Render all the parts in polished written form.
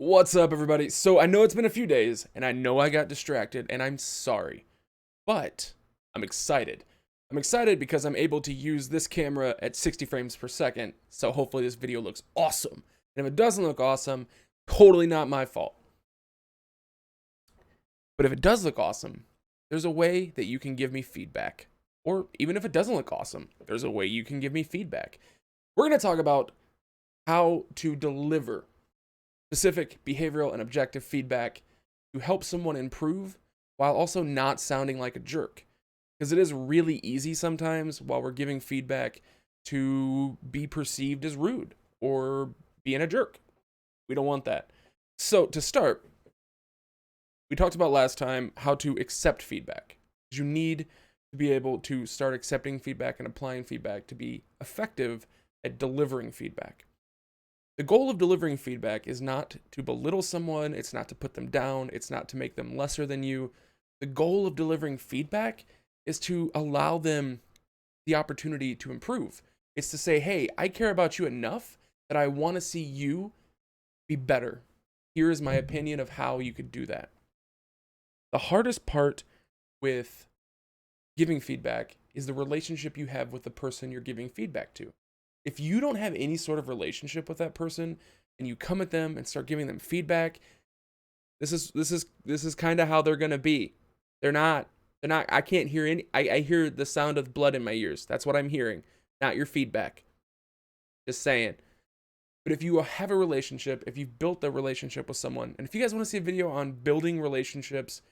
What's up, everybody? So I know it's been a few days, and I know I got distracted, and I'm sorry, but I'm excited. I'm excited because I'm able to use this camera at 60 frames per second, so hopefully this video looks awesome. And if it doesn't look awesome, totally not my fault. But if it does look awesome, there's a way that you can give me feedback. Or even if it doesn't look awesome, there's a way you can give me feedback. We're going to talk about how to deliver specific behavioral and objective feedback to help someone improve while also not sounding like a jerk. Because it is really easy sometimes while we're giving feedback to be perceived as rude or being a jerk. We don't want that. So, to start, we talked about last time how to accept feedback. You need to be able to start accepting feedback and applying feedback to be effective at delivering feedback. The goal of delivering feedback is not to belittle someone, it's not to put them down, it's not to make them lesser than you. The goal of delivering feedback is to allow them the opportunity to improve. It's to say, hey, I care about you enough that I want to see you be better. Here is my opinion of how you could do that. The hardest part with giving feedback is the relationship you have with the person you're giving feedback to. If you don't have any sort of relationship with that person and you come at them and start giving them feedback, this is kind of how they're going to be. They're not I can't hear any I hear the sound of blood in my ears. That's what I'm hearing, not your feedback. Just saying. But if you have a relationship, if you've built a relationship with someone, and if you guys want to see a video on building relationships,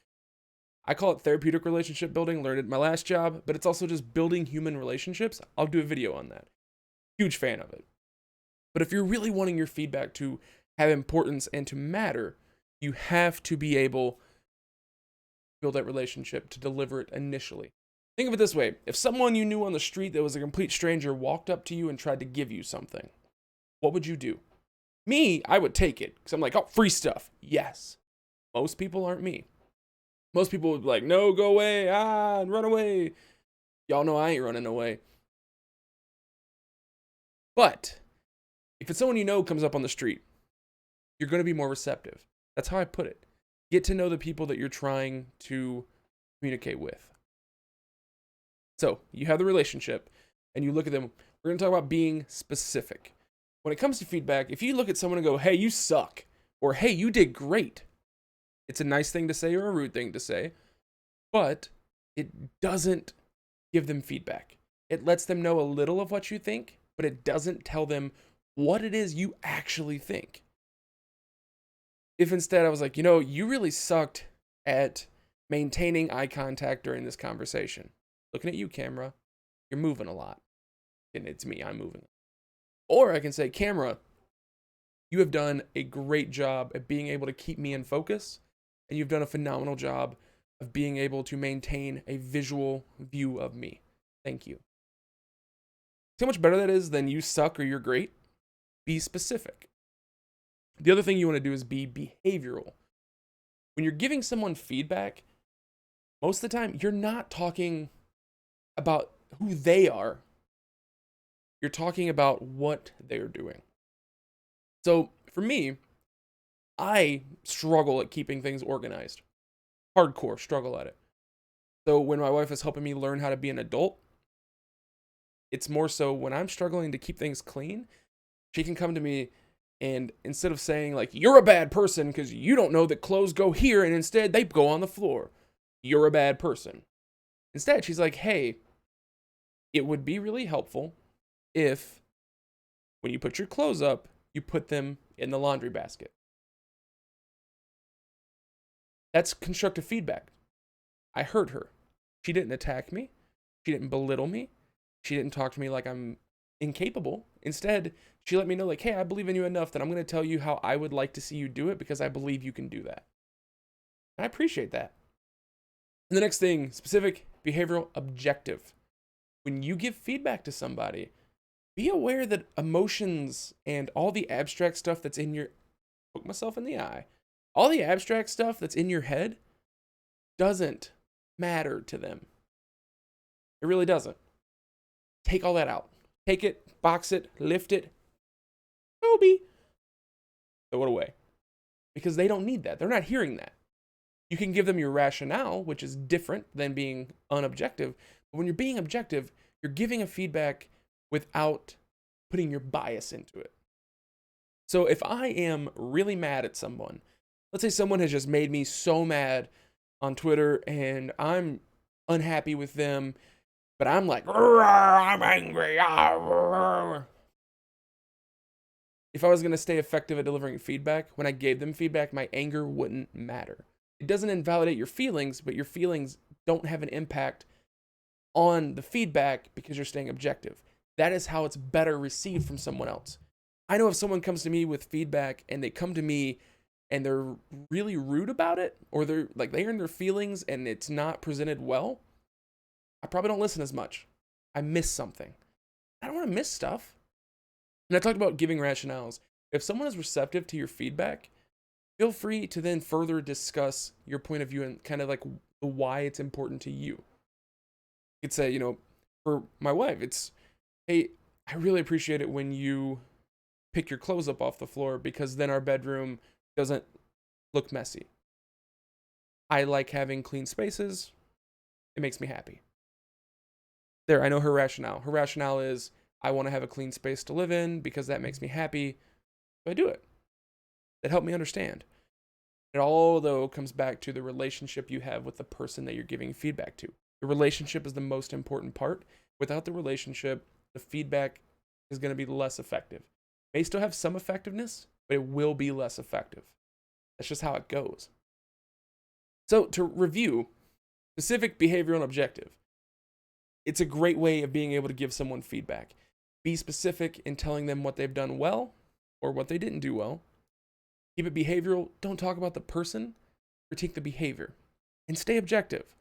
I call it therapeutic relationship building, learned it at my last job, but it's also just building human relationships. I'll do a video on that. Huge fan of it. But if you're really wanting your feedback to have importance and to matter, you have to be able to build that relationship to deliver it initially. Think of it this way. If someone you knew on the street that was a complete stranger walked up to you and tried to give you something, what would you do? Me, I would take it because I'm like, oh, free stuff. Yes. Most people aren't me. Most people would be like, no, go away, and run away. Y'all know I ain't running away. But if it's someone you know comes up on the street, you're going to be more receptive. That's how I put it. Get to know the people that you're trying to communicate with. So you have the relationship and you look at them. We're going to talk about being specific. When it comes to feedback, if you look at someone and go, hey, you suck, or hey, you did great, it's a nice thing to say or a rude thing to say, but it doesn't give them feedback. It lets them know a little of what you think, but it doesn't tell them what it is you actually think. If instead I was like, you really sucked at maintaining eye contact during this conversation. Looking at you, camera, you're moving a lot. And it's me, I'm moving. Or I can say, camera, you have done a great job at being able to keep me in focus, and you've done a phenomenal job of being able to maintain a visual view of me. Thank you. See how much better that is than you suck or you're great? Be specific. The other thing you want to do is be behavioral. When you're giving someone feedback, most of the time, you're not talking about who they are. You're talking about what they're doing. So for me, I struggle at keeping things organized. Hardcore struggle at it. So when my wife is helping me learn how to be an adult, it's more so when I'm struggling to keep things clean, she can come to me and instead of saying like, you're a bad person because you don't know that clothes go here and instead they go on the floor. You're a bad person. Instead, she's like, hey, it would be really helpful if when you put your clothes up, you put them in the laundry basket. That's constructive feedback. I heard her. She didn't attack me. She didn't belittle me. She didn't talk to me like I'm incapable. Instead, she let me know like, hey, I believe in you enough that I'm going to tell you how I would like to see you do it because I believe you can do that. And I appreciate that. And the next thing, specific, behavioral, objective. When you give feedback to somebody, be aware that emotions and all the abstract stuff that's in your, poke myself in the eye, all the abstract stuff that's in your head doesn't matter to them. It really doesn't. Take all that out. Take it, box it, lift it. Kobe. Throw it away. because they don't need that. They're not hearing that. You can give them your rationale, which is different than being unobjective. But when you're being objective, you're giving a feedback without putting your bias into it. So if I am really mad at someone, let's say someone has just made me so mad on Twitter and I'm unhappy with them, but I'm like, I'm angry. If I was going to stay effective at delivering feedback, when I gave them feedback, my anger wouldn't matter. It doesn't invalidate your feelings, but your feelings don't have an impact on the feedback because you're staying objective. That is how it's better received from someone else. I know if someone comes to me with feedback and they come to me and they're really rude about it, or they're like they're in their feelings and it's not presented well, I probably don't listen as much. I miss something. I don't want to miss stuff. And I talked about giving rationales. If someone is receptive to your feedback, feel free to then further discuss your point of view and kind of like why it's important to you. You could say, you know, for my wife, it's, hey, I really appreciate it when you pick your clothes up off the floor because then our bedroom doesn't look messy. I like having clean spaces. It makes me happy. There, I know her rationale. Her rationale is, I want to have a clean space to live in because that makes me happy. So I do it. That helped me understand. It all, though, comes back to the relationship you have with the person that you're giving feedback to. The relationship is the most important part. Without the relationship, the feedback is going to be less effective. It may still have some effectiveness, but it will be less effective. That's just how it goes. So to review, specific, behavioral, and objective. It's a great way of being able to give someone feedback. Be specific in telling them what they've done well or what they didn't do well. Keep it behavioral. Don't talk about the person. Critique the behavior. And stay objective.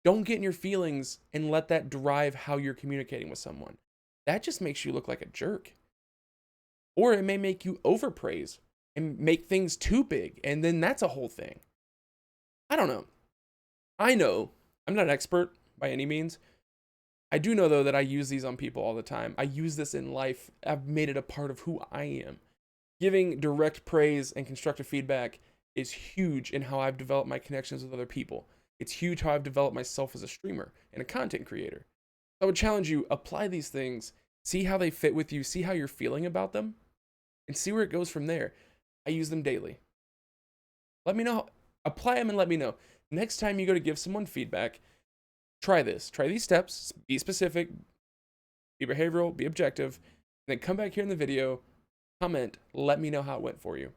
Don't get in your feelings and let that drive how you're communicating with someone. That just makes you look like a jerk. Or it may make you overpraise and make things too big. And then that's a whole thing. I don't know. I know I'm not an expert by any means. I do know, though, that I use these on people all the time. I use this in life. I've made it a part of who I am. Giving direct praise and constructive feedback is huge in how I've developed my connections with other people. It's huge how I've developed myself as a streamer and a content creator. I would challenge you, apply these things, see how they fit with you, see how you're feeling about them, and see where it goes from there. I use them daily. Let me know. Apply them and let me know. Next time you go to give someone feedback, try this. Try these steps. Be specific. Be behavioral. Be objective. And then come back here in the video. Comment. Let me know how it went for you.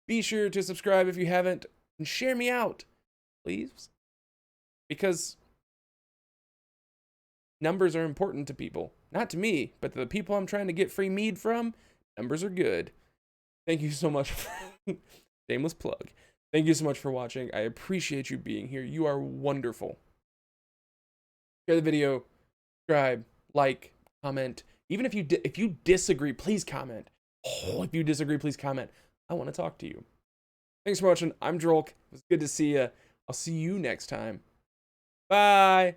Be sure to subscribe if you haven't. And share me out. Please. Because numbers are important to people. Not to me, but to the people I'm trying to get free mead from. Numbers are good. Thank you so much. Shameless plug. Thank you so much for watching. I appreciate you being here. You are wonderful. Share the video, subscribe, like, comment. Even if you disagree, please comment. Oh, if you disagree, please comment. I want to talk to you. Thanks for watching. I'm Drolk. It was good to see you. I'll see you next time. Bye.